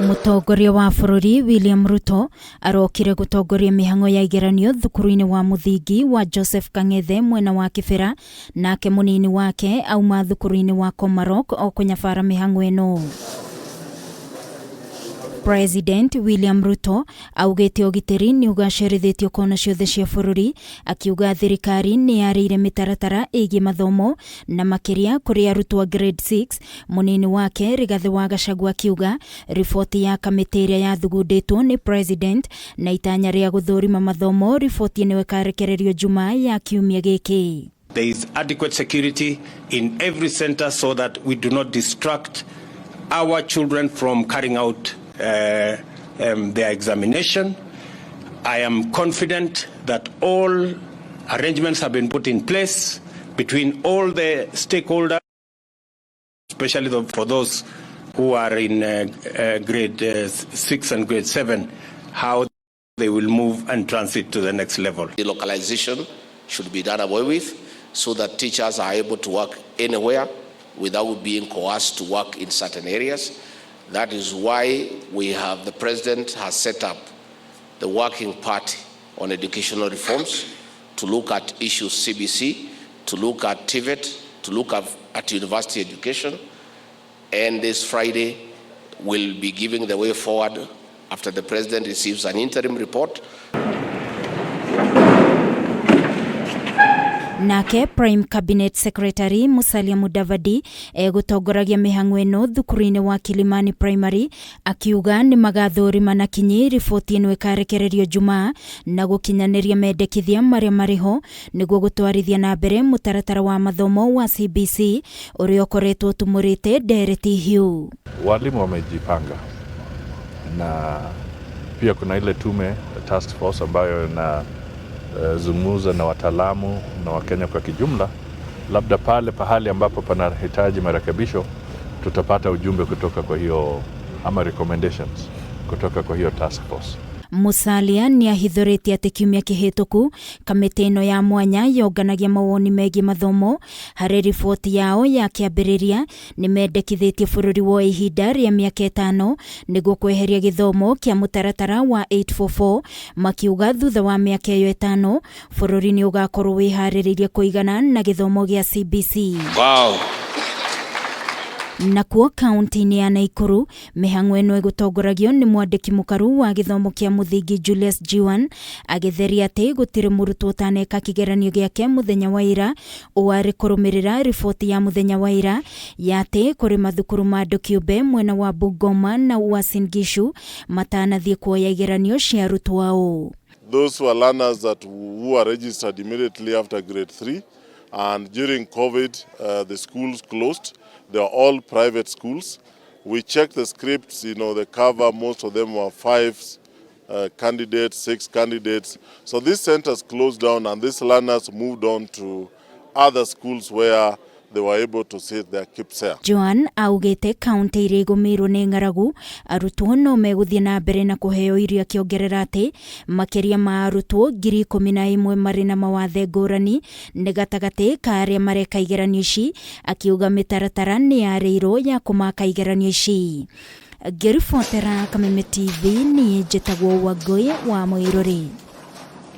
Mutongoria wa bururi William Ruto arokire gutongoria mihango ya Igeranio thukuru-ini wa muthingi wa Joseph Kang'ethe mwena wa Kibra, nake munini wake auma thukuru-ini wa Komarock o kunyabara mihango eno. President William Ruto augete ogiteri ni ugacerithitio kona ciothe cia bururi, akiuga thirikari ni yarire mitaratara igi mathomo na makiria kuri arutwo a grade 6. Munini wake Rigathi Gachagua akiuga ripoti ya kamiti iria yathugunditwo ni president na itanya ria guthurima mathomo ripoti ni wekarekererio Jumaa ya kiumia giki. There is adequate security in every center so that we do not distract our children from carrying out their examination. I am confident that all arrangements have been put in place between all the stakeholders, especially for those who are in grade 6 and grade 7, how they will move and transit to the next level. The localization should be done away with so that teachers are able to work anywhere without being coerced to work in certain areas. That is why the president has set up the working party on educational reforms to look at issues CBC, to look at TVET, to look at university education. And this Friday we'll be giving the way forward after the president receives an interim report. Nake Prime Cabinet Secretary Musalia Mudavadi egutongoragia mihango eno thukuru-ini wa Kilimani Primary, akiuga ni magathurima na kinyi ripoti eno ikarekererio Jumaa na gukinyaniria mendekithia maria mariho niguo gutwarithia na mbere mutaratara wa mathomo wa CBC uria ukoretwo tumurite ndereti hiu. Walimu wamejipanga na pia kuna ile tume task force ambayo na zungumza na wataalamu na Wakenya kwa kijumla, labda pahali ambapo panahitaji marekebisho tutapata ujumbe kutoka kwa hiyo ama recommendations kutoka kwa hiyo task force. Musalia ni ahithoreti ati kiumia kihituku kamiti ino ya mwanya yonganagia mawoni megi mathomo hari ripoti yao ya kiambiriria ni mendekithĩtie bururi wa ihinda ria miaka 5 niguo kweheria githomo kia mutaratara wa 844, makiuga thutha wa miaka iyo 5 bururi ni ugakorwo wiharĩrĩirie kuigana na githomo gia CBC. Wow. Nakuo kaunti-ini ya Nakuru mihango eno egutongoragio ni mwandiki mukaru wa githomo kia muthingi Julius Jiwan agitheria ati gutire murutwo utaneka kigeranio giake muthenya wa ira uwari kurumirira ripoti ya muthenya wa ira ya ati kuri mathukuru ma Kiumbe mwena wa Bungoma na Uasin Gishu matanathie kuoya igeranio cia arutwo ao. Those were learners who are registered immediately after grade 3, and during COVID the schools closed. They are all private schools. We checked the scripts, the cover, most of them were 5 candidates, 6 candidates. So these centers closed down and these learners moved on to other schools where they were able to sit their KPSEA. Joan augete kaunti iri gumirwo ni ngaragu arutwo no meguthie na mbere na kuheo irio akiongerera ati makiria ma arutwo 11,000 mari na mawathe ngurani ni gatagati ka aria mareka igeranio ici, akiuga mitaratara ni yareirwo ya kumaka igeranio ici. Ngiribotera Kameme TV ni njitagwo Wangui wa Mwiruri.